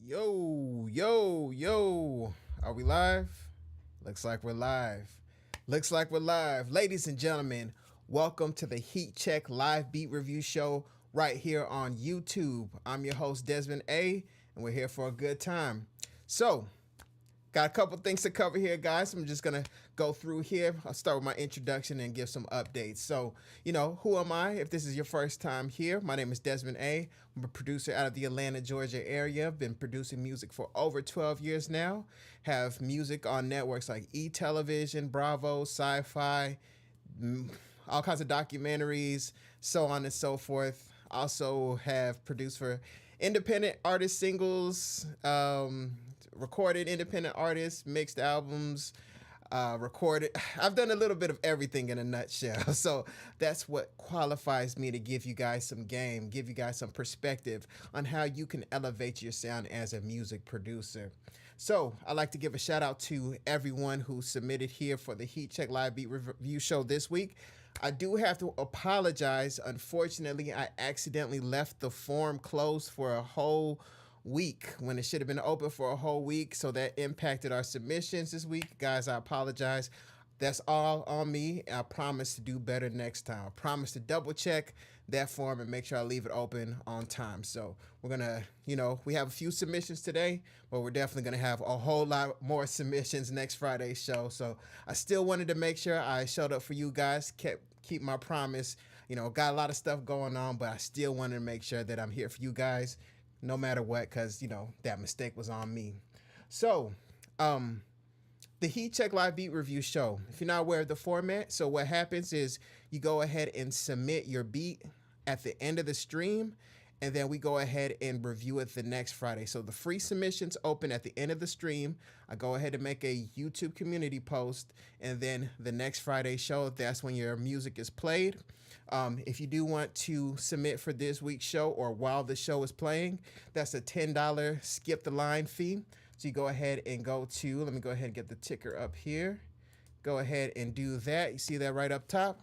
Yo, yo, yo. Are we live? Looks like we're live. Looks like we're live. Ladies and gentlemen, welcome to the Heat Check Live Beat Review Show right here on YouTube. I'm your host, Desmond A., and we're here for a good time. So, got a couple things to cover here, guys. I'm just going to go through here. I'll start with my introduction and give some updates. So, who am I? If this is your first time here, my name is Desmond A. I'm a producer out of the Atlanta, Georgia area. I've been producing music for over 12 years now. Have music on networks like E-Television, Bravo, Sci-Fi, all kinds of documentaries, so on and so forth. Also have produced for independent artist singles, recorded independent artists, mixed albums, recorded. I've done a little bit of everything in a nutshell. So that's what qualifies me to give you guys some game, give you guys some perspective on how you can elevate your sound as a music producer. So I'd like to give a shout out to everyone who submitted here for the Heat Check Live Beat Review Show this week. I do have to apologize. Unfortunately, I accidentally left the form closed for a whole week when it should have been open for a whole week, so that impacted our submissions this week. Guys, I apologize. That's all on me. I promise to do better next time. I promise to double check that form and make sure I leave it open on time. So we're gonna, we have a few submissions today, but we're definitely gonna have a whole lot more submissions next Friday's show. So I still wanted to make sure I showed up for you guys, keep my promise. Got a lot of stuff going on, but I still wanted to make sure that I'm here for you guys. no matter what, because that mistake was on me. So, the Heat Check Live Beat Review Show. If you're not aware of the format, so what happens is you go ahead and submit your beat at the end of the stream, and then we go ahead and review it the next Friday. So the free submissions open at the end of the stream. I go ahead and make a YouTube community post, and then the next Friday show, that's when your music is played. If you do want to submit for this week's show or while the show is playing, that's a $10 skip the line fee. So you go ahead and go to, let me go ahead and get the ticker up here. Go ahead and do that. You see that right up top?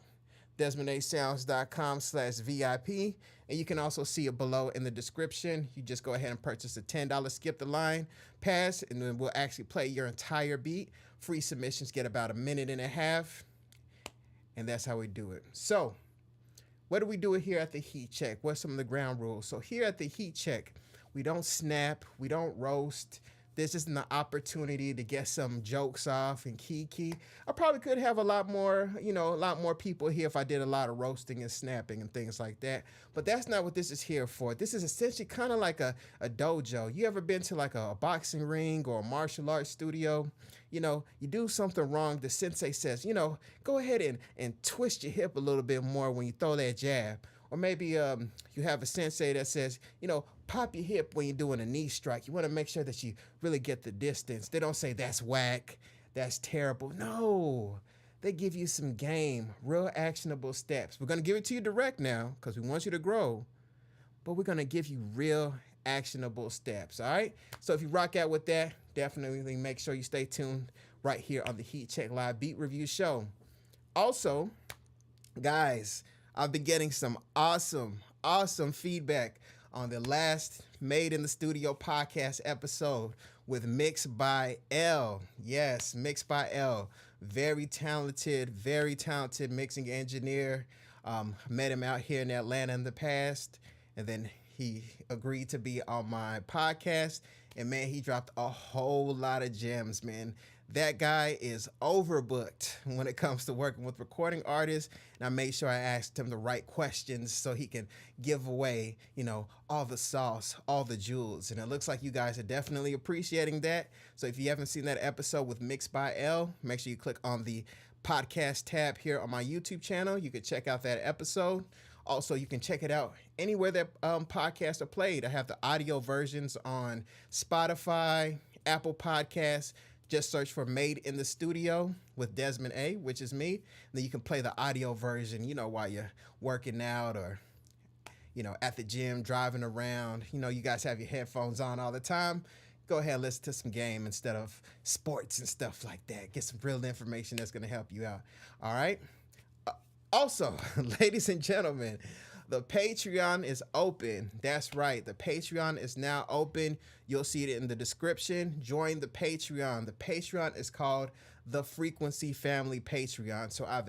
DesmondASounds.com/VIP. And you can also see it below in the description. You just go ahead and purchase a $10 skip the line pass, and then we'll actually play your entire beat. Free submissions get about 1.5 minutes, and that's how we do it. So, what do we do here at the Heat Check? What's some of the ground rules? So here at the Heat Check, we don't snap, we don't roast. This is an opportunity to get some jokes off and kiki. I probably could have a lot more people here if I did a lot of roasting and snapping and things like that. But that's not what this is here for. This is essentially kind of like a dojo. You ever been to like a boxing ring or a martial arts studio? You do something wrong, the sensei says, go ahead and twist your hip a little bit more when you throw that jab. Or maybe you have a sensei that says, pop your hip when you're doing a knee strike. You want to make sure that you really get the distance. They don't say that's whack, that's terrible. No, they give you some game, real actionable steps. We're going to give it to you direct now because we want you to grow, but we're going to give you real actionable steps, all right? So if you rock out with that, definitely make sure you stay tuned right here on the Heat Check Live Beat Review Show. Also, guys, I've been getting some awesome feedback on the last Made in the Studio podcast episode with Mix by L. Yes, Mix by L. Very talented mixing engineer. Met him out here in Atlanta in the past, and then he agreed to be on my podcast. And man, he dropped a whole lot of gems, man. That guy is overbooked when it comes to working with recording artists. And I made sure I asked him the right questions so he can give away, all the sauce, all the jewels. And it looks like you guys are definitely appreciating that. So if you haven't seen that episode with Mix by L, make sure you click on the podcast tab here on my YouTube channel. You can check out that episode. Also, you can check it out anywhere that podcasts are played. I have the audio versions on Spotify, Apple Podcasts. Just search for Made in the Studio with Desmond A, which is me. And then you can play the audio version, while you're working out or, at the gym, driving around. You guys have your headphones on all the time. Go ahead and listen to some game instead of sports and stuff like that. Get some real information that's going to help you out. All right? Also, ladies and gentlemen, the Patreon is open. That's right. The Patreon is now open. You'll see it in the description. Join the Patreon. The Patreon is called the Frequency Family Patreon. So I've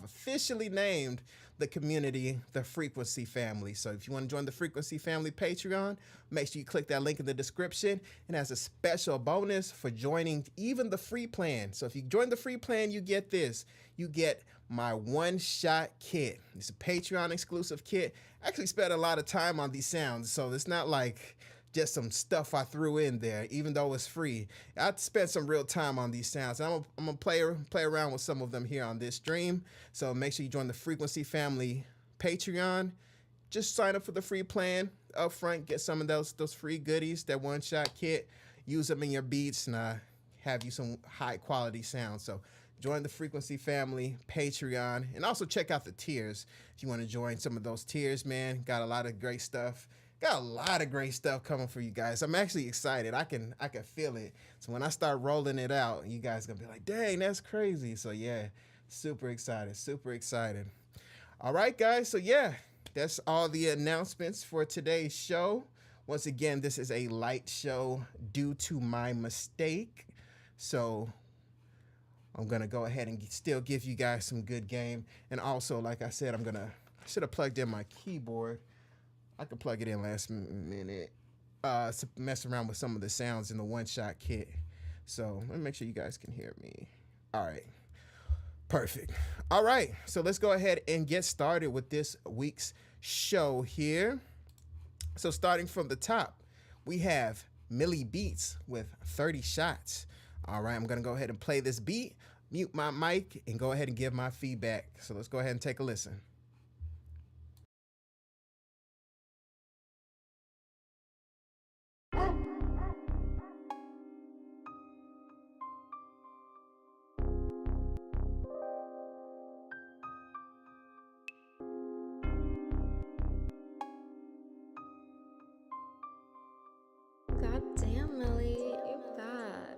officially named the community the Frequency Family. So if you want to join the Frequency Family Patreon, make sure you click that link in the description. And as a special bonus for joining even the free plan. So if you join the free plan, you get this. You get my one-shot kit. It's a Patreon exclusive kit. I actually spent a lot of time on these sounds, so it's not like just some stuff I threw in there, even though it's free. I spent some real time on these sounds. I'm gonna play around with some of them here on this stream. So make sure you join the Frequency Family Patreon. Just sign up for the free plan up front. Get some of those free goodies, that one-shot kit. Use them in your beats, and have you some high-quality sounds. So join the Frequency Family Patreon, and also check out the tiers if you want to join some of those tiers, man. Got a lot of great stuff. Got a lot of great stuff coming for you guys. I'm actually excited. I can feel it. So when I start rolling it out, you guys gonna be like, dang, that's crazy. So yeah, super excited. All right, guys. So yeah, that's all the announcements for today's show. Once again, this is a light show due to my mistake. So I'm going to go ahead and still give you guys some good game. And also, like I said, I should have plugged in my keyboard. I could plug it in last minute to mess around with some of the sounds in the one-shot kit. So let me make sure you guys can hear me. All right. Perfect. All right. So let's go ahead and get started with this week's show here. So starting from the top, we have Millie Beats with 30 shots. All right, I'm gonna go ahead and play this beat, mute my mic, and go ahead and give my feedback. So let's go ahead and take a listen. God damn, Millie, you bad.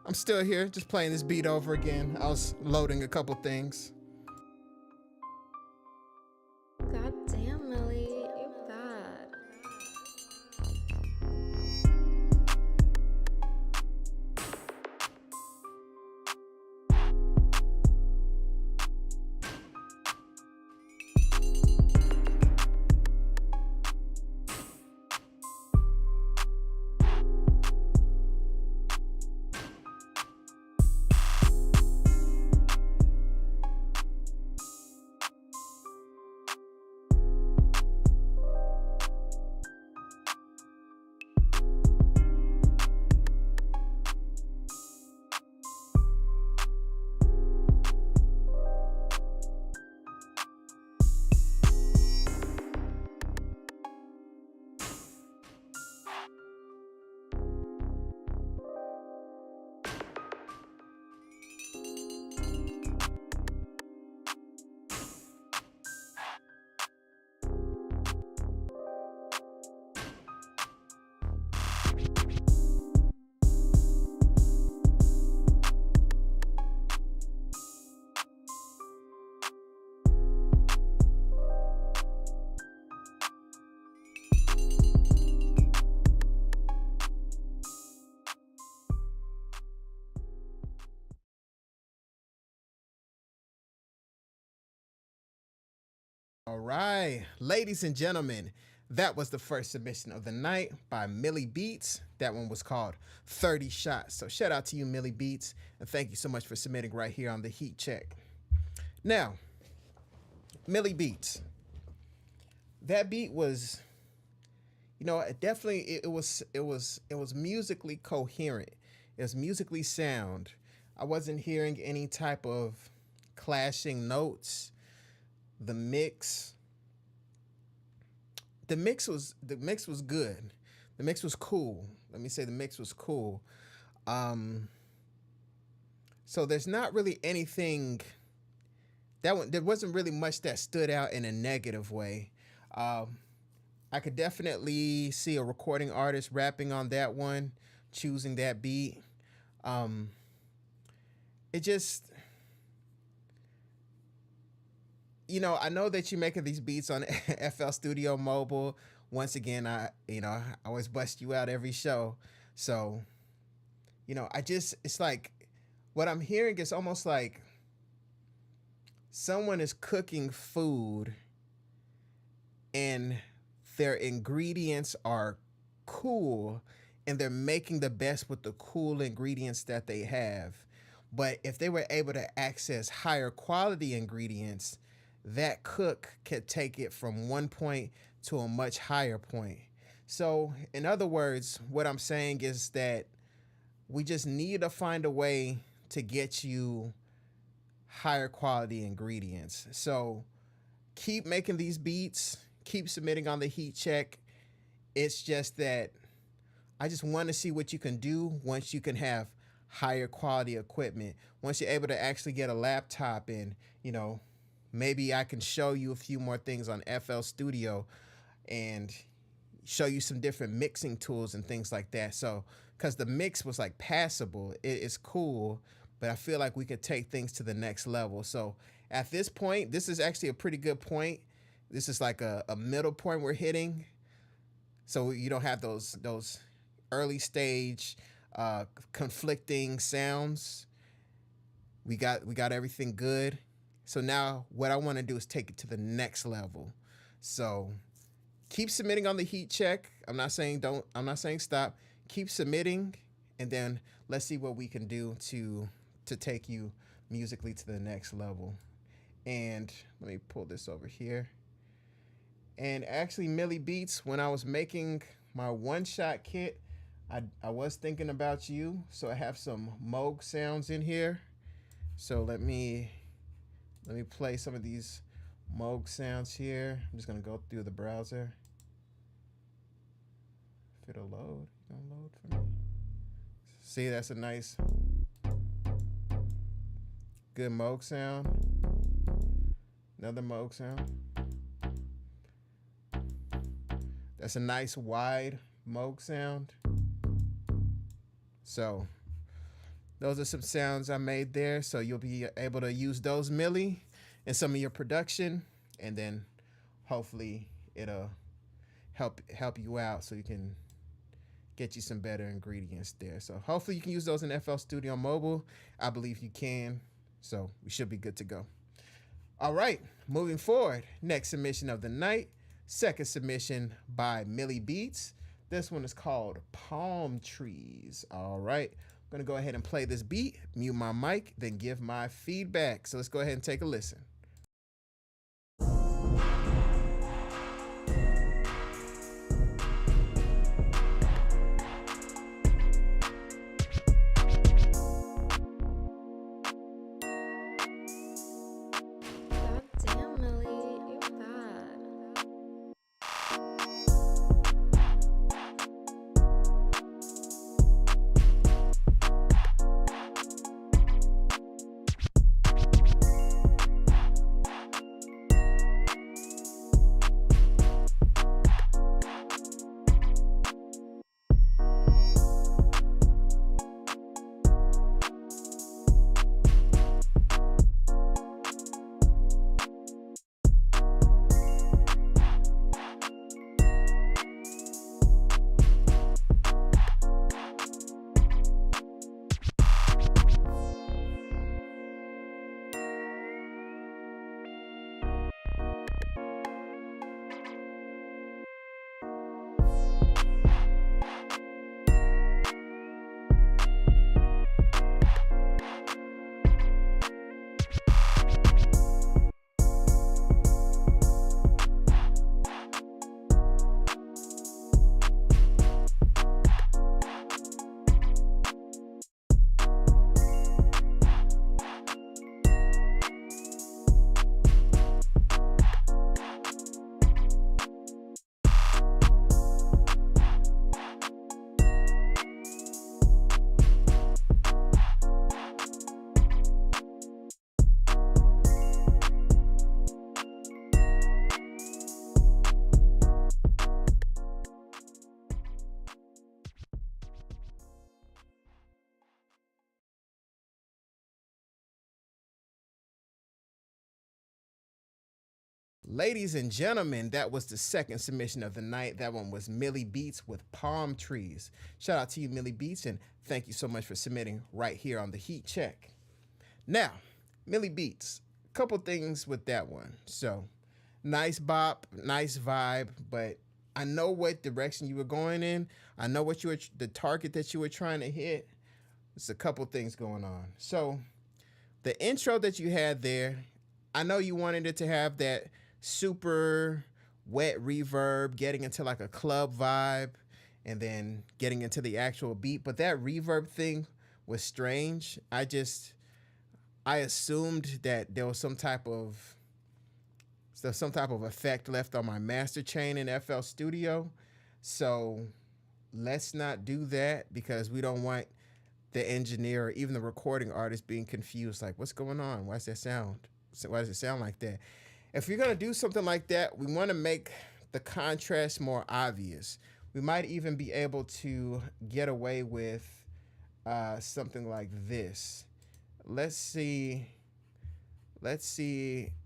I'm still here, just playing this beat over again. I was loading a couple things. God damn, Millie, you bad. All right, ladies and gentlemen, that was the first submission of the night by Millie Beats. That one was called 30 Shots. So shout out to you, Millie Beats, and thank you so much for submitting right here on the Heat Check. Now, Millie Beats. That beat was, it definitely it was musically coherent. It was musically sound. I wasn't hearing any type of clashing notes. The mix, the mix was good. The mix was cool. Let me say the mix was cool. Um, so there's not really anything that one. There wasn't really much that stood out in a negative way. Um, I could definitely see a recording artist rapping on that one, choosing that beat. Um, it just, I know that you're making these beats on FL Studio Mobile. Once again, I always bust you out every show. So, it's like what I'm hearing is almost like someone is cooking food and their ingredients are cool and they're making the best with the cool ingredients that they have. But if they were able to access higher quality ingredients, that cook could take it from one point to a much higher point. So, in other words, what I'm saying is that we just need to find a way to get you higher quality ingredients. So, keep making these beats, keep submitting on the heat check. It's just that I just want to see what you can do once you can have higher quality equipment. Once you're able to actually get a laptop and, maybe I can show you a few more things on FL Studio and show you some different mixing tools and things like that. So, because the mix was like passable, it's cool, but I feel like we could take things to the next level. So, at this point, this is actually a pretty good point. This is like a middle point we're hitting. So you don't have those early stage conflicting sounds. We got everything good. So now what I want to do is take it to the next level. So keep submitting on the heat check. I'm not saying stop. Keep submitting, and then let's see what we can do to take you musically to the next level. And let me pull this over here. And actually, Millie Beats, when I was making my one-shot kit, I was thinking about you. So I have some Moog sounds in here. So let me play some of these Moog sounds here. I'm just gonna go through the browser. If it'll load, for me. See, that's a nice, good Moog sound. Another Moog sound. That's a nice wide Moog sound. So those are some sounds I made there. So you'll be able to use those, Millie, in some of your production, and then hopefully it'll help you out so you can get you some better ingredients there. So hopefully you can use those in FL Studio Mobile. I believe you can. So we should be good to go. All right, moving forward. Next submission of the night. Second submission by Millie Beats. This one is called Palm Trees. All right. I'm going to go ahead and play this beat, mute my mic, then give my feedback. So let's go ahead and take a listen. God damn, Millie, you bad. Ladies and gentlemen, that was the second submission of the night. That one was Millie Beats with Palm Trees. Shout out to you, Millie Beats, and thank you so much for submitting right here on the Heat Check. Now, Millie Beats, a couple things with that one. So, nice bop, nice vibe, but I know what direction you were going in. I know what the target that you were trying to hit. There's a couple things going on. So, the intro that you had there, I know you wanted it to have that super wet reverb, getting into like a club vibe, and then getting into the actual beat. But that reverb thing was strange. I assumed that there was some type of effect left on my master chain in FL Studio. So let's not do that, because we don't want the engineer or even the recording artist being confused. Like, what's going on? Why does it sound like that? If you're going to do something like that, we want to make the contrast more obvious. We might even be able to get away with something like this. Let's see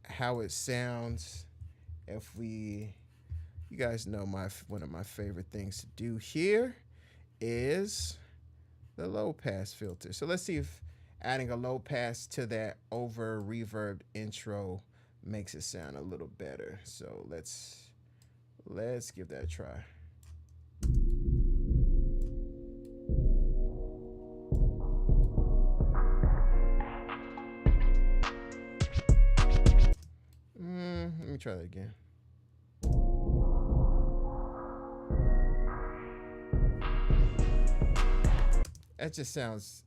how it sounds if you guys know one of my favorite things to do here is the low pass filter. So let's see if adding a low pass to that over reverb intro makes it sound a little better. So let's give that a try. Let me try that again. It sounds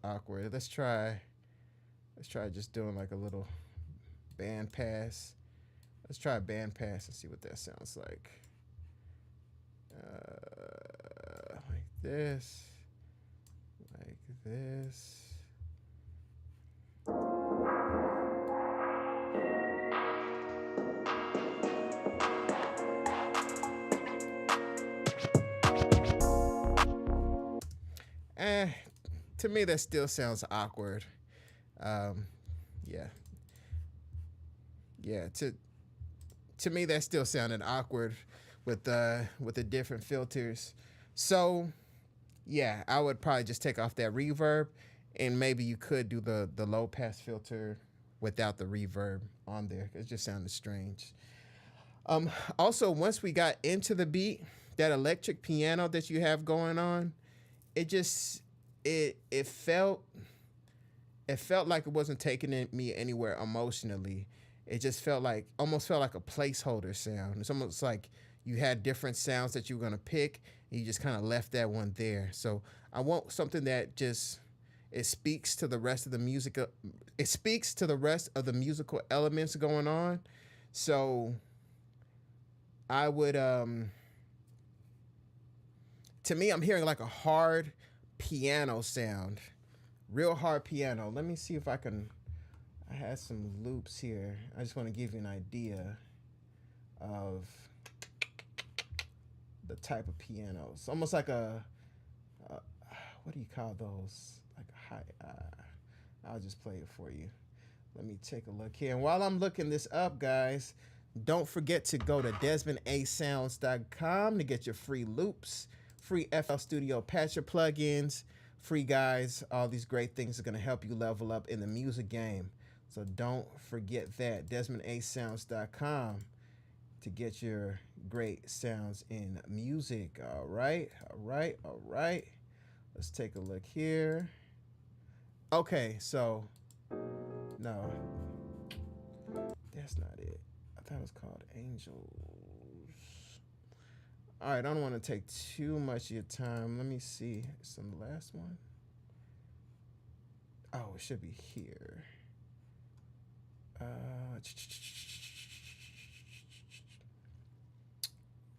awkward. Let's try just doing like a little band pass. Let's try a band pass and see what that sounds like. Like this. Like this. To me, that still sounds awkward. Yeah. To me, that still sounded awkward with the different filters. So, yeah, I would probably just take off that reverb, and maybe you could do the low pass filter without the reverb on there. It just sounded strange. Also, once we got into the beat, that electric piano that you have going on, it felt like it wasn't taking me anywhere emotionally. It just almost felt like a placeholder sound. It's almost like you had different sounds that you were gonna pick, and you just kind of left that one there. So I want something that it speaks to the rest of the music. It speaks to the rest of the musical elements going on. So I would, to me, I'm hearing like a hard piano sound, real hard piano. Let me see if I had some loops here. I just want to give you an idea of the type of piano. It's almost like what do you call those? Like a high, I'll just play it for you. Let me take a look here. And while I'm looking this up, guys, don't forget to go to DesmondASounds.com to get your free loops, free FL Studio patcher plugins, free guides. All these great things are going to help you level up in the music game. So don't forget that. DesmondASounds.com to get your great sounds in music. All right. Let's take a look here. Okay, so no, that's not it. I thought it was called Angels. All right, I don't want to take too much of your time. Let me see. It's on the last one. Oh, it should be here.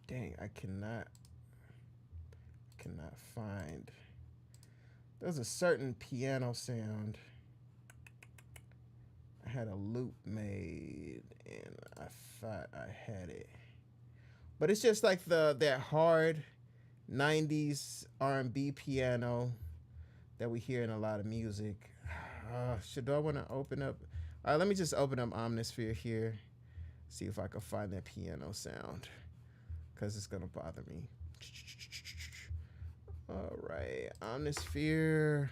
Dang, I cannot find. There's a certain piano sound. I had a loop made and I thought I had it. But it's just like that hard 90s R&B piano that we hear in a lot of music. Do I want to open up? All right, let me just open up Omnisphere here. See if I can find that piano sound, because it's gonna bother me. All right, Omnisphere,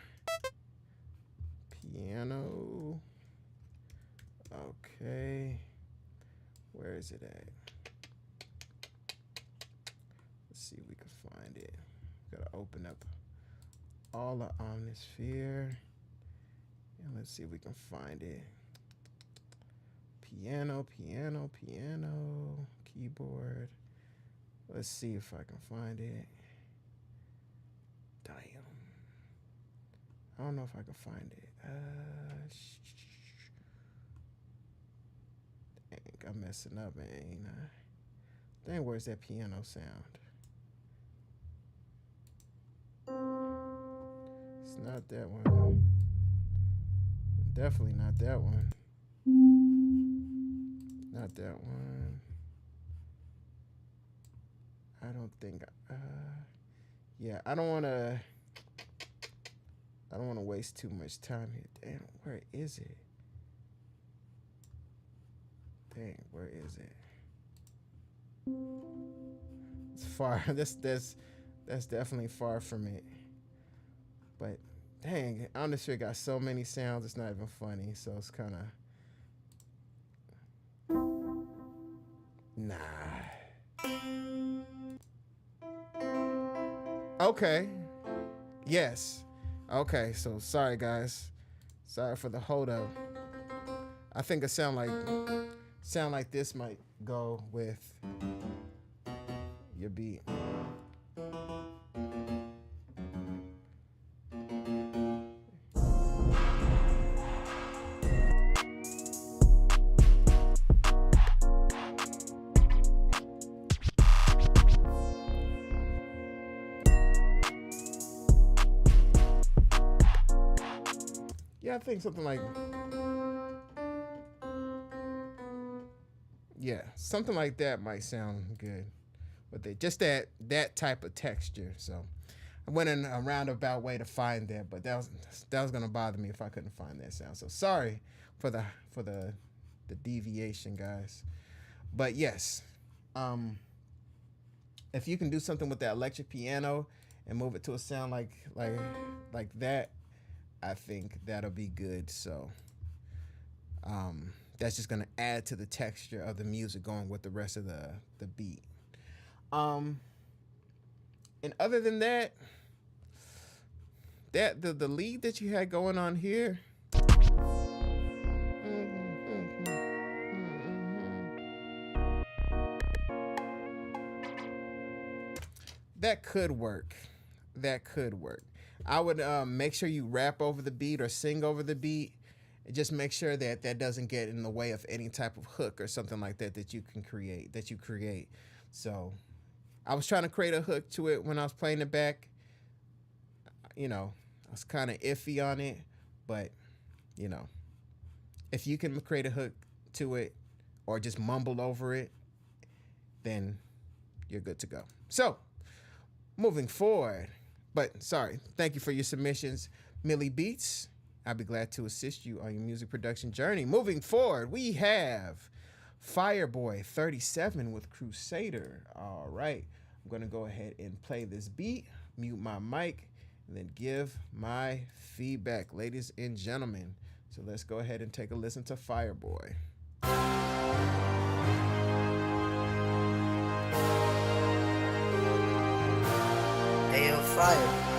piano. Okay, where is it at? Let's see if we can find it. Gotta open up all the Omnisphere, and let's see if we can find it. Piano, piano, piano, keyboard. Let's see if I can find it. Damn. I don't know if I can find it. Dang, I'm messing up, man. Ain't I? Dang, where's that piano sound? It's not that one. Definitely not that one. Not that one. I don't think. Yeah, I don't want to waste too much time here. Damn, where is it? Dang, where is it? It's far. That's definitely far from it. But dang, Omnisphere got so many sounds. It's not even funny. So it's kind of nah. Okay. Yes. Okay, so sorry guys. Sorry for the hold up. I think a sound like this might go with your beat. Yeah, I think something like, yeah, something like that might sound good with it. Just that type of texture. So I went in a roundabout way to find that, but that was gonna bother me if I couldn't find that sound. So sorry for the deviation, guys. But yes, if you can do something with that electric piano and move it to a sound like that, I think that'll be good. So that's just gonna add to the texture of the music going with the rest of the beat. And other than that, the lead that you had going on here, that could work. That could work. I would make sure you rap over the beat or sing over the beat. Just make sure that doesn't get in the way of any type of hook or something like that you create. So I was trying to create a hook to it when I was playing it back. You know, I was kind of iffy on it, but you know, if you can create a hook to it or just mumble over it, then you're good to go. So moving forward. But sorry, thank you for your submissions, Millie Beats. I'll be glad to assist you on your music production journey. Moving forward, we have Fireboy 37 with Crusader. All right, I'm gonna go ahead and play this beat, mute my mic, and then give my feedback, ladies and gentlemen. So let's go ahead and take a listen to Fireboy. Ayo, Fire.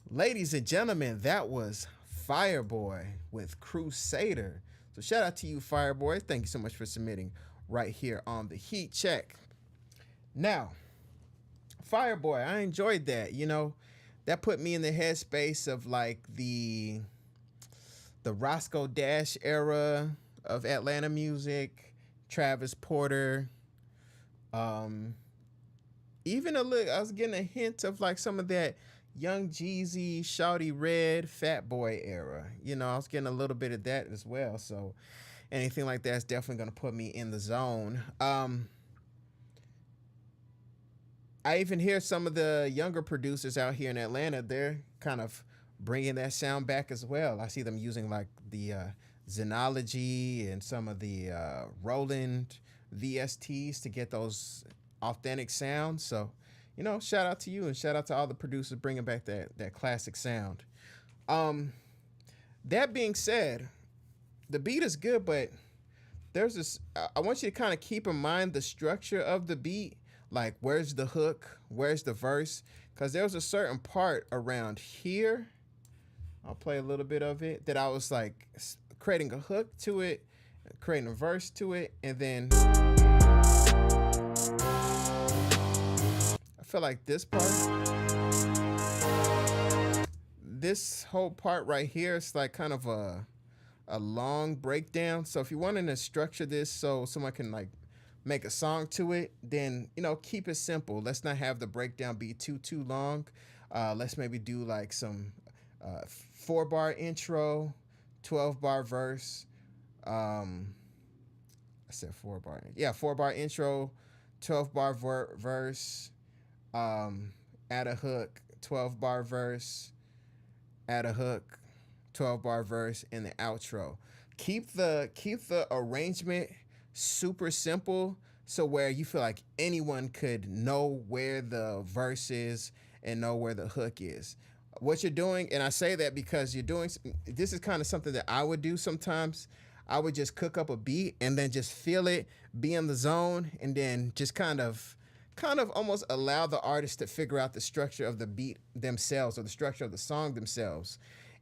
Ladies and gentlemen, that was Fireboy with Crusader. So shout out to you, Fireboy. Thank you so much for submitting right here on the Heat Check. Now, Fireboy, I enjoyed that. You know, that put me in the headspace of like the Roscoe Dash era of Atlanta music, Travis Porter. Even a little, I was getting a hint of like some of that Young Jeezy, Shawty Red, Fat Boy era. You know, I was getting a little bit of that as well. So anything like that's definitely going to put me in the zone. I even hear some of the younger producers out here in Atlanta, they're kind of bringing that sound back as well. I see them using like the Xenology and some of the Roland VSTs to get those authentic sounds. So, you know, shout out to you and shout out to all the producers bringing back that classic sound. That being said, the beat is good, but there's this, I want you to kind of keep in mind the structure of the beat. Like, where's the hook? Where's the verse? Because there was a certain part around here. I'll play a little bit of it that I was like creating a hook to it, creating a verse to it, and then I feel like this whole part right here is like kind of a long breakdown. So if you wanted to structure this so someone can like make a song to it, then, you know, keep it simple. Let's not have the breakdown be too long. Let's maybe do like some 4-bar intro, 12-bar verse. I said 4-bar. Yeah, 4-bar intro, 12-bar verse, add a hook, 12-bar verse, add a hook, 12-bar verse, and the outro. Keep the arrangement super simple, so where you feel like anyone could know where the verse is and know where the hook is. What you're doing, and I say that because this is kind of something that I would do sometimes. I would just cook up a beat and then just feel it, be in the zone, and then just kind of almost allow the artist to figure out the structure of the beat themselves or the structure of the song themselves.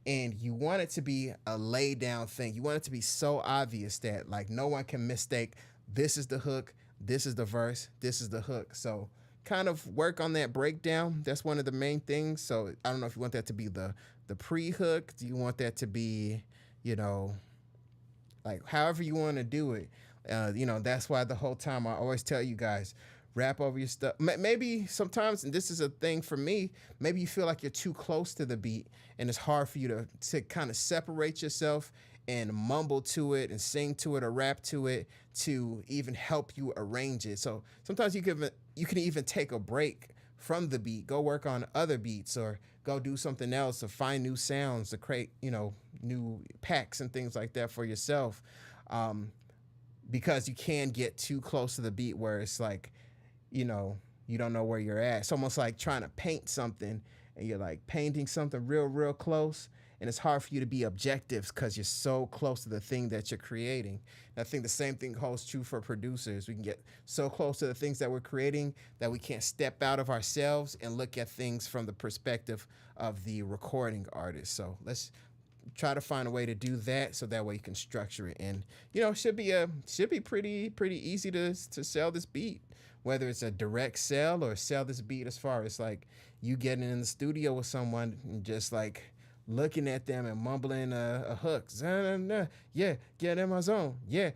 And you want it to be a lay down thing. You want it to be so obvious that like no one can mistake, this is the hook, this is the verse, this is the hook. So kind of work on that breakdown. That's one of the main things. So I don't know if you want that to be the pre-hook. Do you want that to be, you know, like however you want to do it. You know, that's why the whole time I always tell you guys, rap over your stuff. Maybe sometimes, and this is a thing for me, maybe you feel like you're too close to the beat and it's hard for you to kind of separate yourself and mumble to it and sing to it or rap to it to even help you arrange it. So sometimes you can even take a break from the beat, go work on other beats or go do something else or find new sounds to create, you know, new packs and things like that for yourself. Because you can get too close to the beat where it's like, you know, you don't know where you're at. It's almost like trying to paint something and you're like painting something real close, and it's hard for you to be objective because you're so close to the thing that you're creating. And I think the same thing holds true for producers. We can get so close to the things that we're creating that we can't step out of ourselves and look at things from the perspective of the recording artist. So let's try to find a way to do that so that way you can structure it. And, you know, it should be pretty easy to sell this beat. Whether it's a direct sell or sell this beat as far as like you getting in the studio with someone and just like looking at them and mumbling a hook. Yeah, get in my zone. Yeah,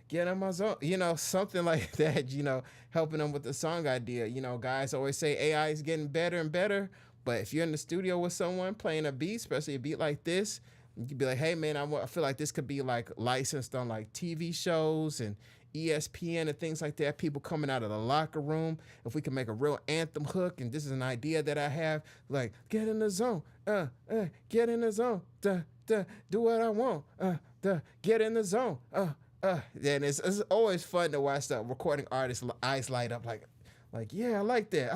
get in my zone. You know, something like that, you know, helping them with the song idea. You know, guys always say AI is getting better and better. But if you're in the studio with someone playing a beat, especially a beat like this, you could be like, hey, man, I feel like this could be like licensed on like TV shows and ESPN and things like that, people coming out of the locker room. If we can make a real anthem hook, and this is an idea that I have, like, get in the zone, get in the zone, do what I want, get in the zone, then it's always fun to watch the recording artists' eyes light up like, yeah, I like that.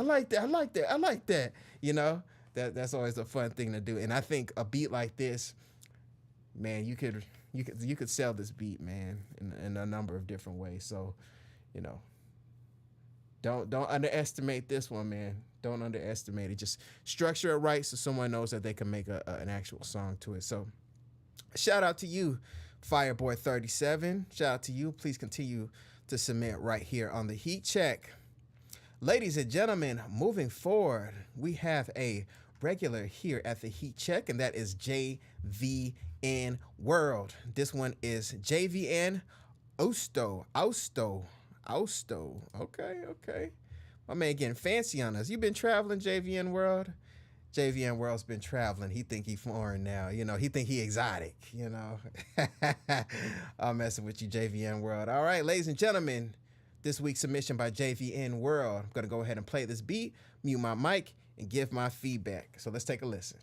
You know, that's always a fun thing to do. And I think a beat like this, man, you could sell this beat, man, in a number of different ways. So, you know, Don't underestimate this one, man. Don't underestimate it. Just structure it right so someone knows that they can make an actual song to it. So shout out to you, Fireboy37. Shout out to you. Please continue to submit right here on the Heat Check. Ladies and gentlemen, moving forward, we have a regular here at the Heat Check, and that is JVN World. This one is JVN Osto. Okay. My man getting fancy on us. You been traveling, JVN World? JVN World's been traveling. He think he foreign now. You know, he think he exotic, you know. I'm messing with you, JVN World. All right, ladies and gentlemen, this week's submission by JVN World. I'm going to go ahead and play this beat, mute my mic, and give my feedback. So let's take a listen.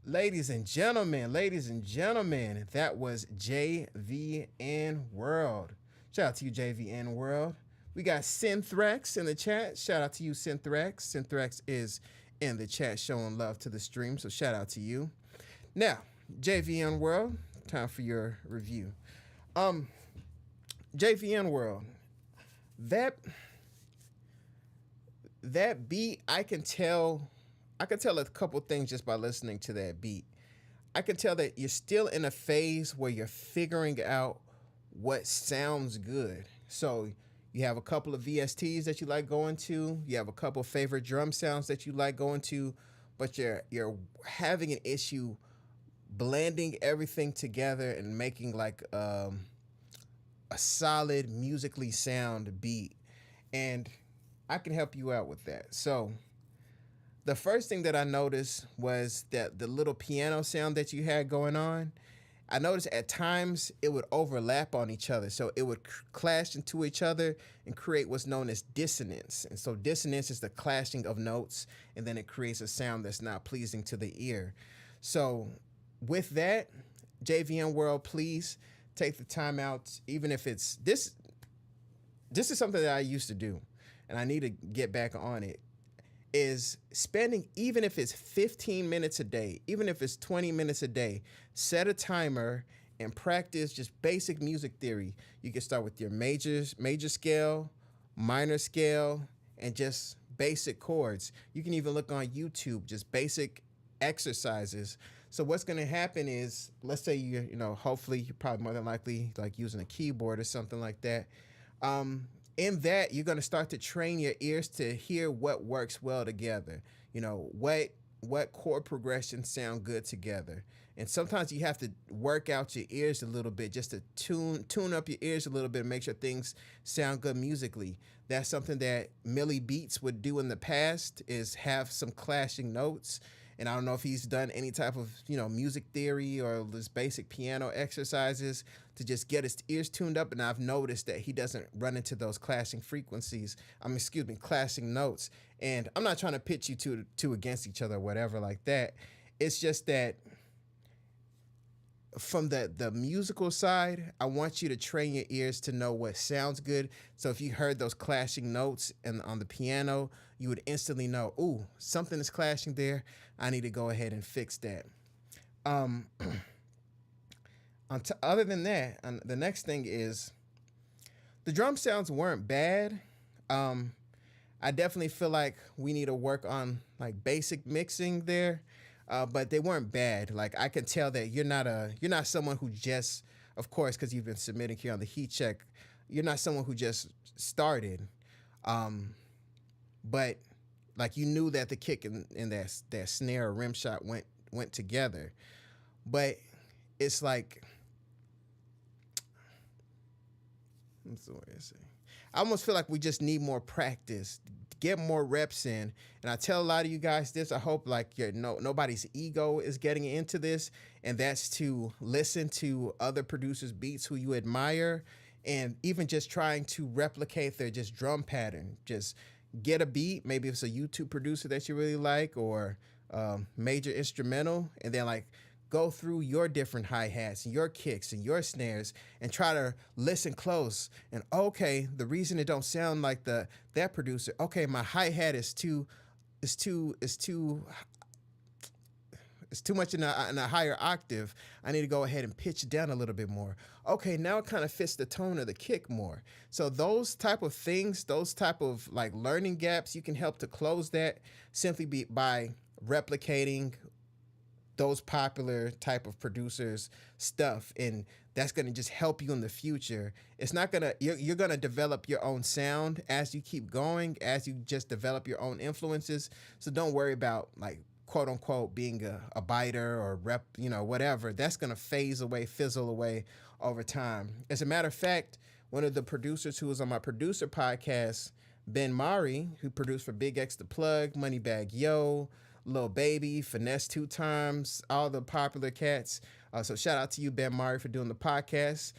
Ladies and gentlemen, that was JVN World. Shout out to you, JVN World. We got Synthrex in the chat. Shout out to you, Synthrex. Synthrex is in the chat showing love to the stream, so shout out to you. Now, JVN World, time for your review. JVN World, that beat, I can tell a couple things just by listening to that beat. I can tell that you're still in a phase where you're figuring out what sounds good. So you have a couple of VSTs that you like going to. You have a couple of favorite drum sounds that you like going to, but you're having an issue blending everything together and making like a solid musically sound beat. And I can help you out with that. So the first thing that I noticed was that the little piano sound that you had going on, I noticed at times it would overlap on each other. So it would clash into each other and create what's known as dissonance. And so dissonance is the clashing of notes, and then it creates a sound that's not pleasing to the ear. So with that, JVN World, please take the time out, even if it's this is something that I used to do, and I need to get back on it, is spending, even if it's 15 minutes a day, even if it's 20 minutes a day, set a timer and practice just basic music theory. You can start with your major scale, minor scale, and just basic chords. You can even look on YouTube, just basic exercises. So what's going to happen is, let's say hopefully you're probably more than likely like using a keyboard or something like that. In that, you're going to start to train your ears to hear what works well together. What chord progressions sound good together. And sometimes you have to work out your ears a little bit just to tune up your ears a little bit and make sure things sound good musically. That's something that Millie Beats would do in the past, is have some clashing notes. And I don't know if he's done any type of, music theory or this basic piano exercises to just get his ears tuned up. And I've noticed that he doesn't run into those clashing frequencies. Clashing notes. And I'm not trying to pitch you two against each other or whatever like that. It's just that from the musical side, I want you to train your ears to know what sounds good. So if you heard those clashing notes on the piano, you would instantly know, ooh, something is clashing there. I need to go ahead and fix that. Other than that, the next thing is the drum sounds weren't bad. I definitely feel like we need to work on like basic mixing there. But they weren't bad. Like I can tell that you're not someone who just, of course, because you've been submitting here on the Heat Check, you're not someone who just started. But like you knew that the kick and that snare or rim shot went together. But it's like, what's the way to say? I almost feel like we just need more practice, get more reps in. And I tell a lot of you guys this. I hope like nobody's ego is getting into this, and that's to listen to other producers' beats who you admire, and even just trying to replicate their just drum pattern. Just get a beat, maybe if it's a YouTube producer that you really like, or major instrumental, and then like go through your different hi-hats and your kicks and your snares and try to listen close. And okay, the reason it don't sound like that producer, okay, my hi-hat is too much in a higher octave. I need to go ahead and pitch down a little bit more. Okay, now it kind of fits the tone of the kick more. So those type of things, those type of like learning gaps, you can help to close that simply by replicating those popular type of producers stuff, and that's going to just help you in the future. It's not going to, you're going to develop your own sound as you keep going, as you just develop your own influences. So don't worry about like quote unquote being a biter or rep, whatever. That's going to fizzle away over time. As a matter of fact, one of the producers who was on my producer podcast, Ben Mari, who produced for Big X The Plug, Moneybagg Yo, Lil Baby, Finesse 2 Times, all the popular cats. So shout out to you, Ben Mari, for doing the podcast.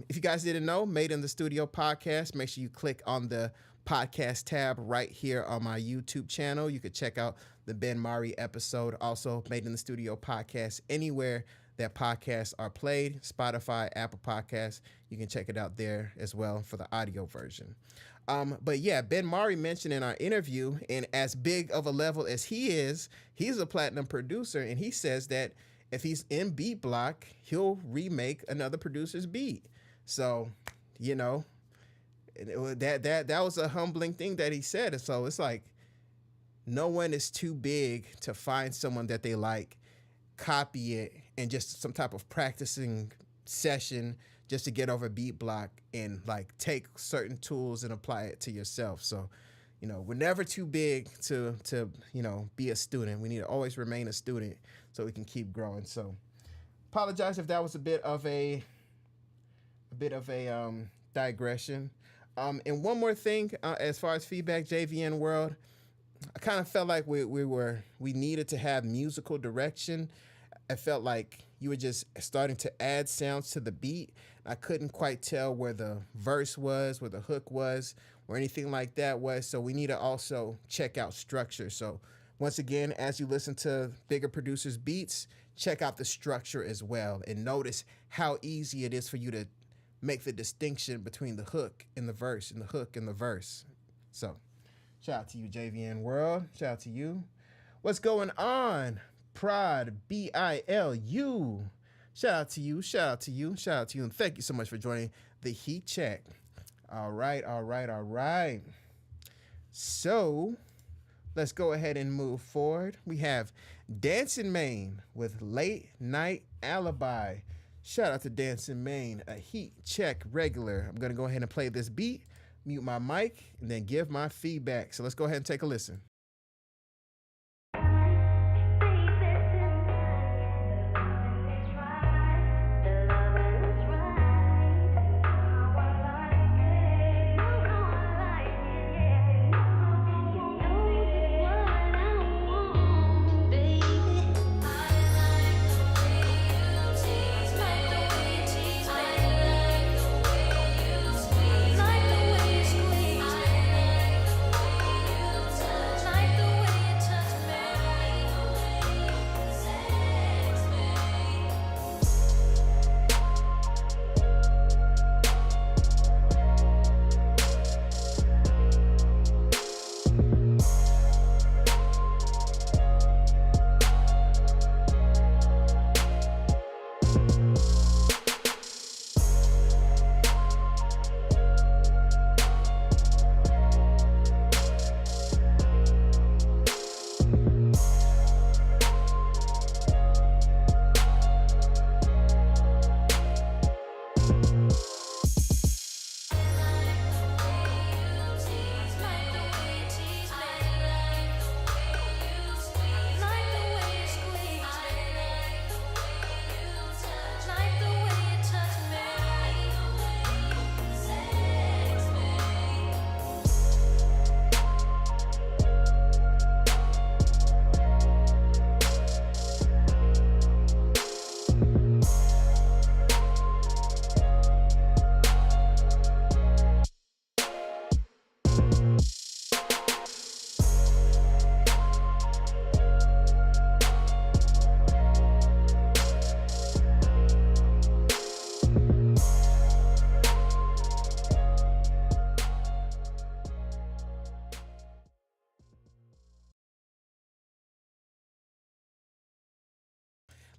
If you guys didn't know, Made in the Studio podcast, make sure you click on the podcast tab right here on my YouTube channel. You could check out the Ben Mari episode. Also, Made in the Studio podcast, anywhere that podcasts are played, Spotify, Apple Podcasts. You can check it out there as well for the audio version. But yeah, Ben Mari mentioned in our interview, and as big of a level as he is, he's a platinum producer, and he says that if he's in beat block, he'll remake another producer's beat. So, that was a humbling thing that he said. And so it's like, no one is too big to find someone that they like, copy it, and just some type of practicing session just to get over beat block and like take certain tools and apply it to yourself. So, we're never too big to be a student. We need to always remain a student so we can keep growing. So apologize if that was a bit of a digression. And one more thing, as far as feedback, JVN World, I kind of felt like we needed to have musical direction. I felt like you were just starting to add sounds to the beat. I couldn't quite tell where the verse was, where the hook was, or anything like that was. So we need to also check out structure. So once again, as you listen to bigger producers' beats, check out the structure as well and notice how easy it is for you to make the distinction between the hook and the verse and the hook and the verse. So shout out to you, JVN World. Shout out to you. What's going on? Prod, BILU. Shout out to you. Shout out to you. Shout out to you. And thank you so much for joining the Heat Check. All right. So let's go ahead and move forward. We have Dancing Maine with Late Night Alibi. Shout out to Dancing Maine, a Heat Check regular. I'm going to go ahead and play this beat, mute my mic, and then give my feedback. So let's go ahead and take a listen. Baby,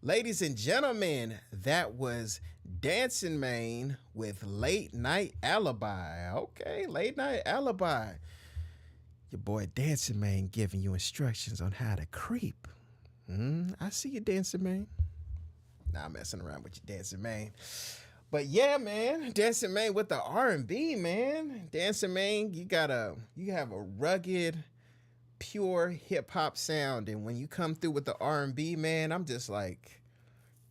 Ladies and gentlemen, that was Dancing Maine with Late Night Alibi. Okay, Late Night Alibi. Your boy Dancing Maine giving you instructions on how to creep. I see you, Dancing Maine. Nah, I'm messing around with you, Dancing Maine. But yeah, man, Dancing Maine with the R&B, man. Dancing Maine, you have a rugged, pure hip hop sound, and when you come through with the R&B, man, I'm just like,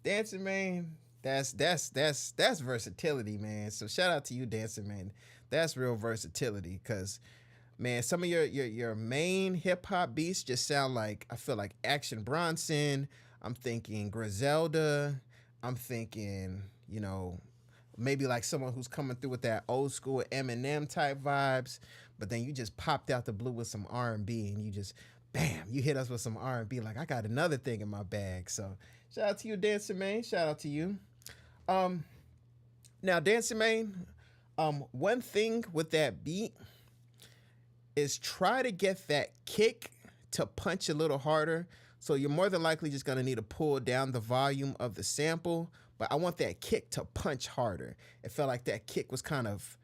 Dancing Maine, that's versatility, man. So shout out to you, Dancing Maine. That's real versatility, cause man, some of your main hip hop beats just sound like, I feel like Action Bronson. I'm thinking Griselda. I'm thinking, maybe like someone who's coming through with that old school Eminem type vibes, but then you just popped out the blue with some R&B, and you just, bam, you hit us with some R&B. Like, I got another thing in my bag. So shout out to you, Dancing Maine. Shout out to you. Now, Dancing Maine, one thing with that beat is try to get that kick to punch a little harder. So you're more than likely just going to need to pull down the volume of the sample, but I want that kick to punch harder. It felt like that kick was kind of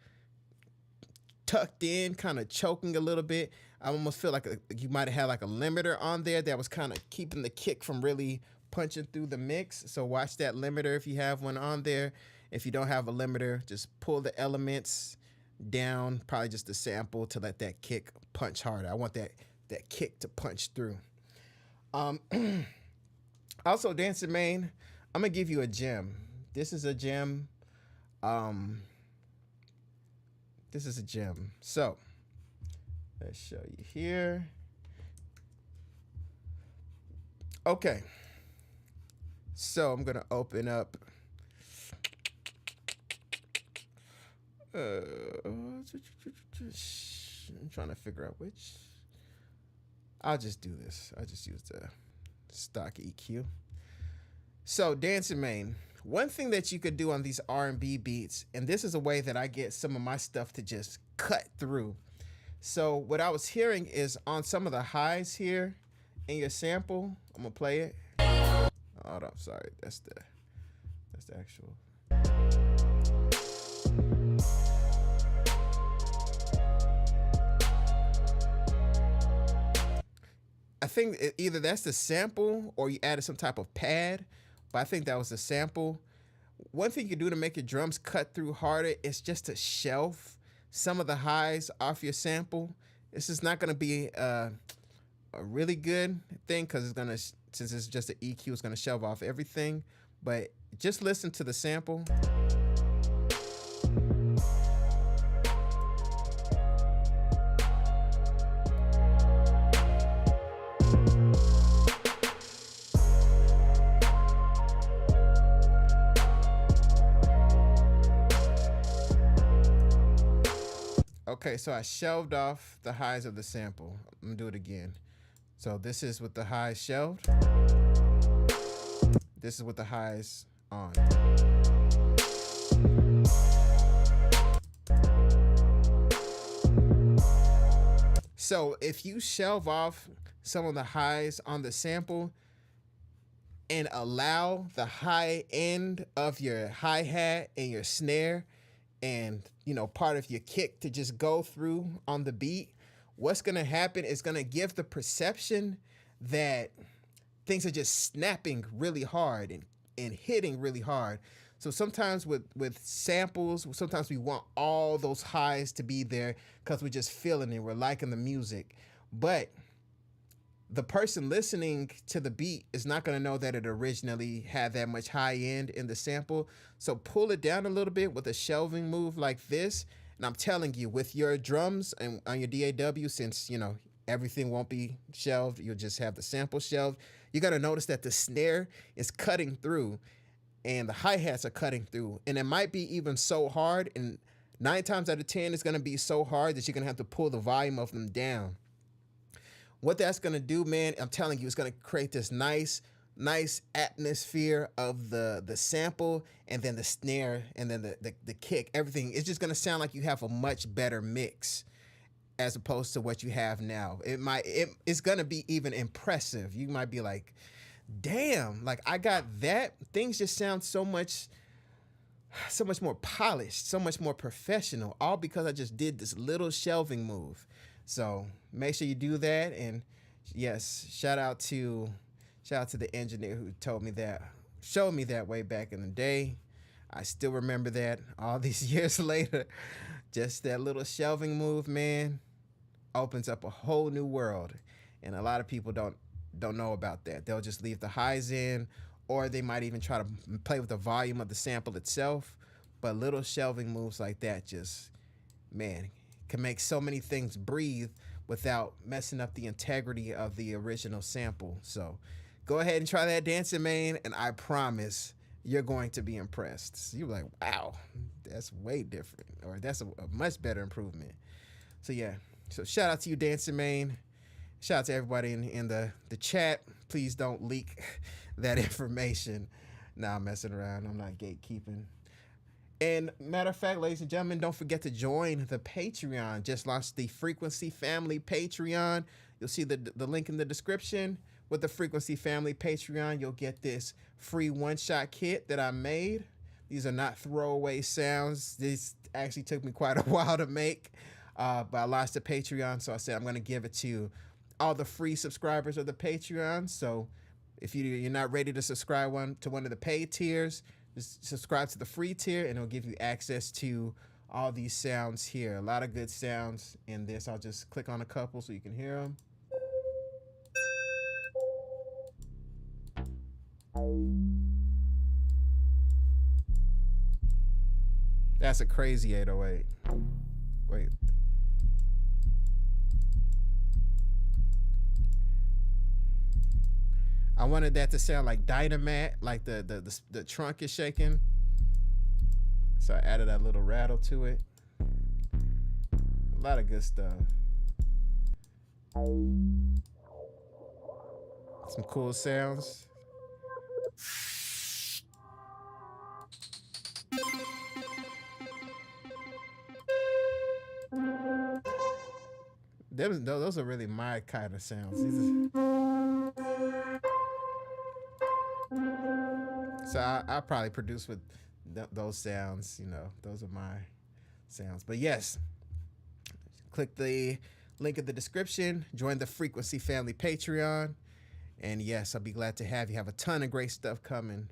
tucked in, kind of choking a little bit. I almost feel like you might have had like a limiter on there that was kind of keeping the kick from really punching through the mix. So watch that limiter if you have one on there. If you don't have a limiter, just pull the elements down, probably just the sample, to let that kick punch harder. I want that kick to punch through. Also, Dancing Maine, I'm gonna give you a gem. This is a gem. This is a gem. So let's show you here. Okay. So I'm gonna open up. I'm trying to figure out which. I'll just do this. I'll just use the stock EQ. So, Dancing Maine, one thing that you could do on these R&B beats, and this is a way that I get some of my stuff to just cut through. So what I was hearing is on some of the highs here in your sample, I'm gonna play it. Hold up, sorry, that's the actual. I think either that's the sample or you added some type of pad, but I think that was the sample. One thing you can do to make your drums cut through harder is just to shelf some of the highs off your sample. This is not going to be a really good thing because it's going to, since it's just an EQ, it's going to shelve off everything. But just listen to the sample. Okay, so I shelved off the highs of the sample. I'm gonna do it again. So this is with the highs shelved. This is with the highs on. So if you shelve off some of the highs on the sample and allow the high end of your hi-hat and your snare and, you know, part of your kick to just go through on the beat, what's going to happen is going to give the perception that things are just snapping really hard and hitting really hard. So sometimes with samples, sometimes we want all those highs to be there because we're just feeling it, we're liking the music. But the person listening to the beat is not going to know that it originally had that much high end in the sample. So pull it down a little bit with a shelving move like this. And I'm telling you, with your drums and on your DAW, since, you know, everything won't be shelved, you'll just have the sample shelved, you're going to notice that the snare is cutting through and the hi-hats are cutting through. And it might be even so hard, and 9 times out of 10, it's going to be so hard that you're going to have to pull the volume of them down. What that's going to do, man, I'm telling you, it's going to create this nice atmosphere of the sample and then the snare and then the kick, everything. It's just going to sound like you have a much better mix as opposed to what you have now. It's going to be even impressive. You might be like, damn, like I got that. Things just sound so much more polished, so much more professional, all because I just did this little shelving move. So make sure you do that. And yes, shout out to the engineer who showed me that way back in the day. I still remember that all these years later. Just that little shelving move, man, opens up a whole new world. And a lot of people don't know about that. They'll just leave the highs in, or they might even try to play with the volume of the sample itself. But little shelving moves like that just, man, can make so many things breathe without messing up the integrity of the original sample. So go ahead and try that, Dancing Mane, and I promise you're going to be impressed. So you're like, wow, that's way different, or that's a much better improvement. So yeah, so shout out to you, Dancing Mane. Shout out to everybody in the chat. Please don't leak that information. Nah, I'm messing around. I'm not gatekeeping. And matter of fact, ladies and gentlemen, don't forget to join the Patreon. Just launched the Frequency Family Patreon. You'll see the link in the description. With the Frequency Family Patreon, you'll get this free one-shot kit that I made. These are not throwaway sounds. This actually took me quite a while to make, but I launched the Patreon, so I said I'm going to give it to all the free subscribers of the Patreon. So if you're not ready to subscribe to one of the paid tiers, just subscribe to the free tier, and it'll give you access to all these sounds here. A lot of good sounds in this. I'll just click on a couple so you can hear them. That's a crazy 808. Wait. I wanted that to sound like Dynamite, like the trunk is shaking. So I added that little rattle to it. A lot of good stuff. Some cool sounds. Those are really my kind of sounds. So I probably produce with those sounds, you know, those are my sounds. But yes, click the link in the description, join the Frequency Family Patreon. And yes, I'll be glad to have you. Have a ton of great stuff coming.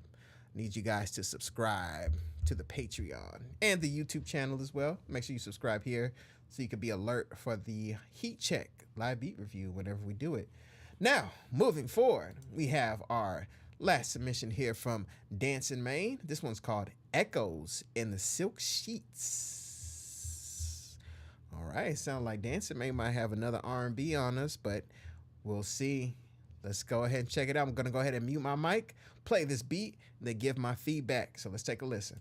Need you guys to subscribe to the Patreon and the YouTube channel as well. Make sure you subscribe here so you can be alert for the Heat Check live beat review whenever we do it. Now, moving forward, we have our last submission here from Dancing Mane. This one's called Echoes in the Silk Sheets. All right, sound like Dancing Mane might have another R&B on us, but we'll see. Let's go ahead and check it out. I'm gonna go ahead and mute my mic, play this beat, and then give my feedback. So let's take a listen.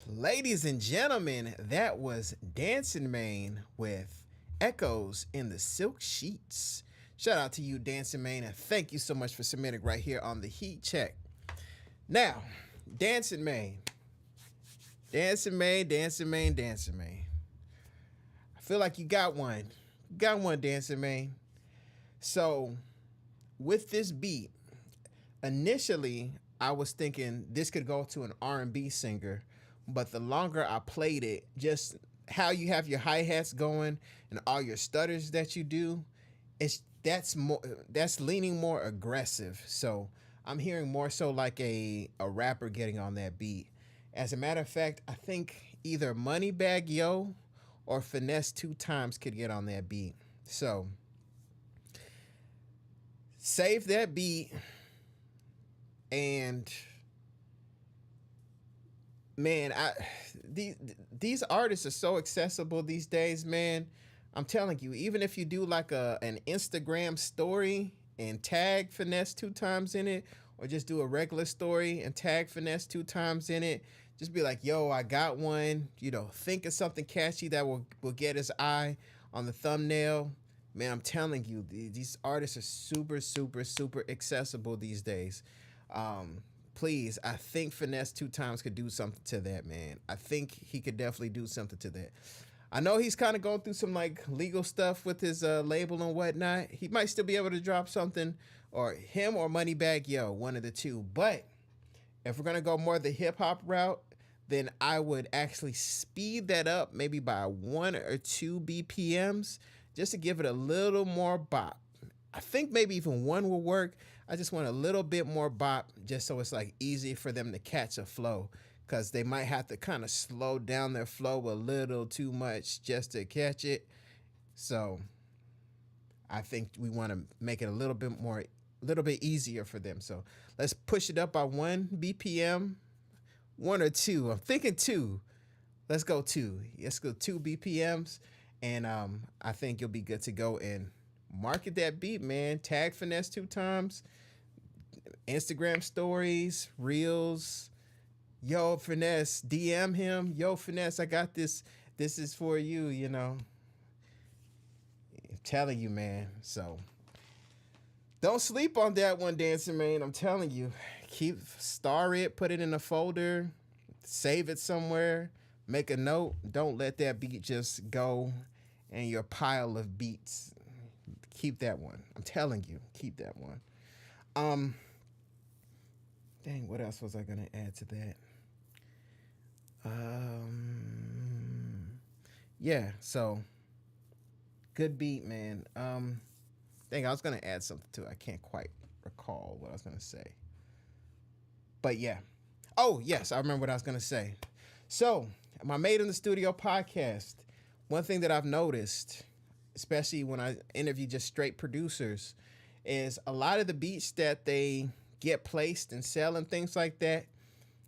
Ladies and gentlemen, that was Dancing Mane with Echoes in the Silk Sheets. Shout out to you, Dancing Mane, and thank you so much for submitting right here on the Heat Check. Now, Dancing Mane. Dancing Mane, Dancing Mane, Dancing Mane. I feel like you got one. You got one, Dancing Mane. So, with this beat, initially, I was thinking this could go to an R&B singer, but the longer I played it, just how you have your hi-hats going and all your stutters that you do, that's leaning more aggressive. So I'm hearing more so like a rapper getting on that beat. As a matter of fact, I think either Moneybagg Yo or Finesse 2Tymes could get on that beat. So save that beat. And man, these artists are so accessible these days, man. I'm telling you, even if you do like an Instagram story and tag Finesse 2Tymes in it, or just do a regular story and tag Finesse 2Tymes in it, just be like, yo, I got one, think of something catchy that will get his eye on the thumbnail. Man, I'm telling you, these artists are super, super, super accessible these days. Please, I think Finesse 2Tymes could do something to that, man. I think he could definitely do something to that. I know he's kind of going through some like legal stuff with his label and whatnot. He might still be able to drop something, or him or Moneybagg Yo, one of the two. But if we're gonna go more the hip hop route, then I would actually speed that up maybe by 1 or 2 BPMs just to give it a little more bop. I think maybe even 1 will work. I just want a little bit more bop just so it's like easy for them to catch a flow, because they might have to kind of slow down their flow a little too much just to catch it. So I think we want to make it a little bit easier for them. So let's push it up by 1 BPM, 1 or 2. I'm thinking 2. Let's go 2. Let's go 2 BPMs. And I think you'll be good to go and market that beat, man. Tag Finesse 2Tymes, Instagram stories, reels. Yo, Finesse, DM him. Yo, Finesse, I got this. This is for you, I'm telling you, man. So don't sleep on that one, Dancing Mane. I'm telling you. Star it, put it in a folder, save it somewhere, make a note. Don't let that beat just go in your pile of beats. Keep that one. I'm telling you, keep that one. Dang, what else was I gonna add to that? Yeah, so good beat, man. Dang, I was gonna add something to it. I can't quite recall what I was gonna say. But yeah. Oh, yes, I remember what I was gonna say. So, my Made in the Studio podcast, one thing that I've noticed, especially when I interview just straight producers, is a lot of the beats that they get placed and sell and things like that,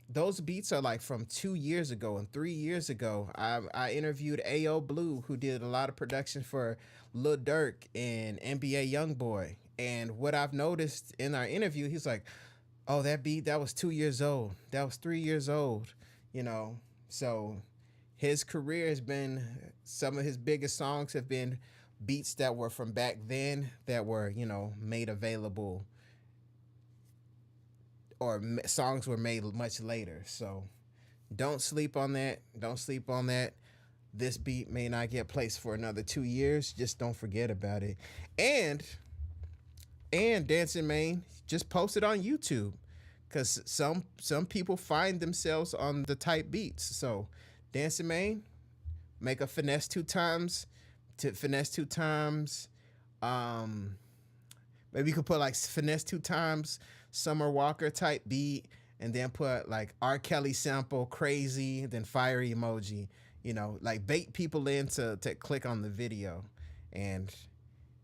those beats are like from 2 years ago and 3 years ago. I interviewed A.O. Blue, who did a lot of production for Lil Durk and NBA Youngboy. And what I've noticed in our interview, he's like, oh, that beat, that was 2 years old. That was 3 years old, So his career has been, some of his biggest songs have been beats that were from back then that were, made available, or songs were made much later. So don't sleep on that. Don't sleep on that. This beat may not get placed for another 2 years. Just don't forget about it. And Dancing Mane, just post it on YouTube, because some people find themselves on the type beats. So Dancing Mane, make a Finesse 2Tymes to Finesse 2Tymes. Maybe you could put like Finesse 2Tymes, Summer Walker type beat, and then put like R. Kelly sample, crazy, then fire emoji, like bait people in to click on the video. And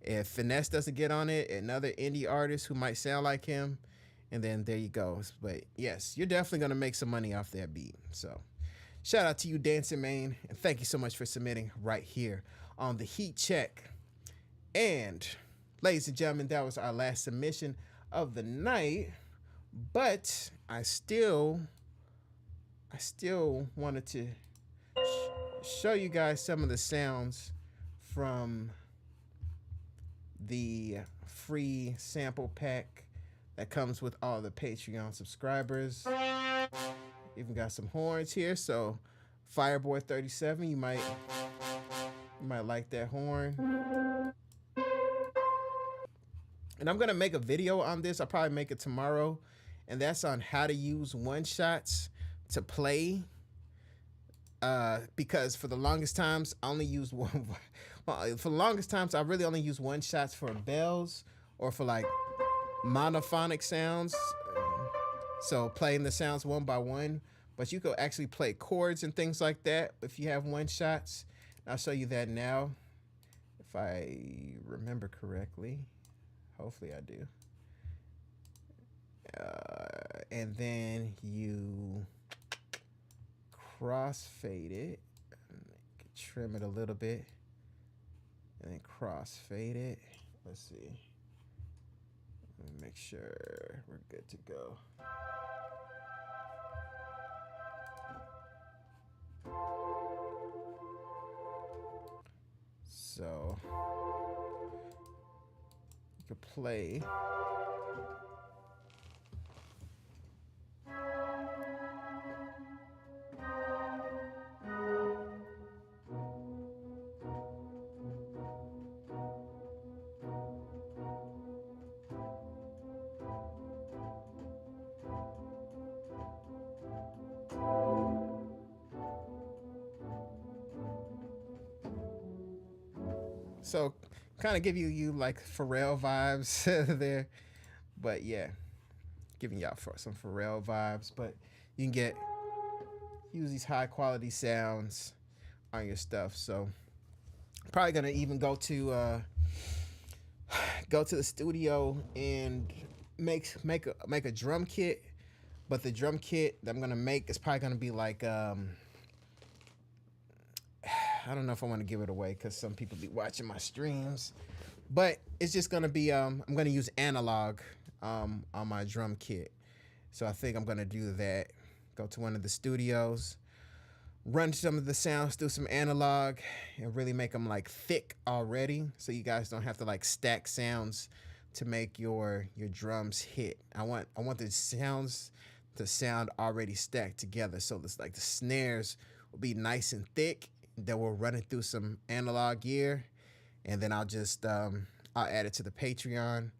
if Finesse doesn't get on it, another indie artist who might sound like him, and then there you go. But yes, you're definitely going to make some money off that beat. So shout out to you, Dancing Mane, and thank you so much for submitting right here on the Heat Check. And ladies and gentlemen, that was our last submission of the night, but I still I still wanted to show you guys some of the sounds from the free sample pack that comes with all the Patreon subscribers. Even got some horns here, so Fireboy 37, you might like that horn. And I'm gonna make a video on this. I'll probably make it tomorrow, and that's on how to use one shots to play. Because for the longest times I only used one. Well, for the longest times I really only use one shots for bells or for like monophonic sounds. So playing the sounds one by one, but you could actually play chords and things like that if you have one shots. I'll show you that now, if I remember correctly. Hopefully I do. And then you crossfade it, trim it a little bit, and then crossfade it. Let's see. Let me make sure we're good to go. So you could play. So kind of give you like Pharrell vibes there, but yeah, giving y'all for some Pharrell vibes. But you can use these high quality sounds on your stuff. So probably gonna even go to the studio and make a drum kit. But the drum kit that I'm gonna make is probably gonna be like I don't know if I want to give it away because some people be watching my streams, but it's just gonna be I'm gonna use analog on my drum kit. So I think I'm gonna do that. Go to one of the studios, run some of the sounds through some analog, and really make them like thick already, so you guys don't have to like stack sounds to make your drums hit. I want the sounds to sound already stacked together, so it's like the snares will be nice and thick. Then we'll run it through some analog gear, and then I'll just I'll add it to the Patreon.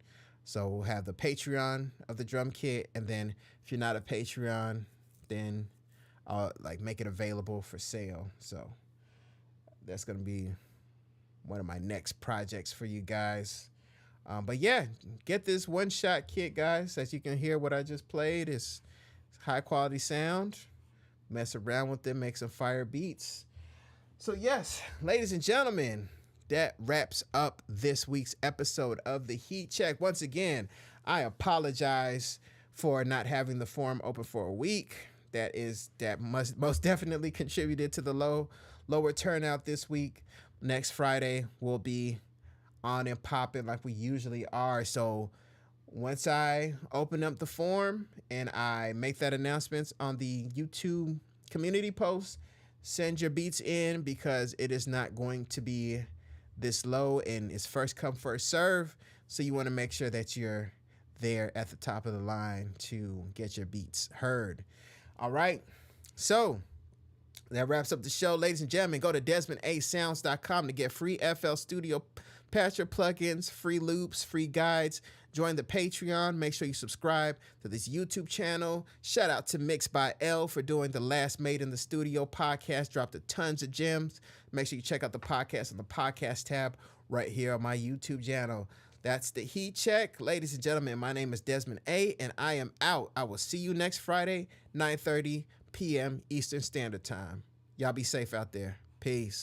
So we'll have the Patreon of the drum kit, and then if you're not a Patreon, then I'll like make it available for sale. So that's gonna be one of my next projects for you guys. But yeah, get this one-shot kit, guys. As you can hear, what I just played is high quality sound. Mess around with it, make some fire beats. So yes, ladies and gentlemen, that wraps up this week's episode of the Heat Check. Once again, I apologize for not having the forum open for a week. That most definitely contributed to the lower turnout this week. Next Friday we'll be on and popping like we usually are. So once I open up the forum and I make that announcement on the YouTube community post, send your beats in, because it is not going to be this low, and it's first come, first serve. So you want to make sure that you're there at the top of the line to get your beats heard. All right. So that wraps up the show, ladies and gentlemen. Go to DesmondASounds.com to get free FL Studio Patcher plugins, free loops, free guides. Join the Patreon. Make sure you subscribe to this YouTube channel. Shout out to Mixed by L for doing the Last Made in the Studio podcast. Dropped a tons of gems. Make sure you check out the podcast on the podcast tab right here on my YouTube channel. That's the Heat Check. Ladies and gentlemen, my name is Desmond A, and I am out. I will see you next Friday, 9:30 p.m. Eastern Standard Time. Y'all be safe out there. Peace.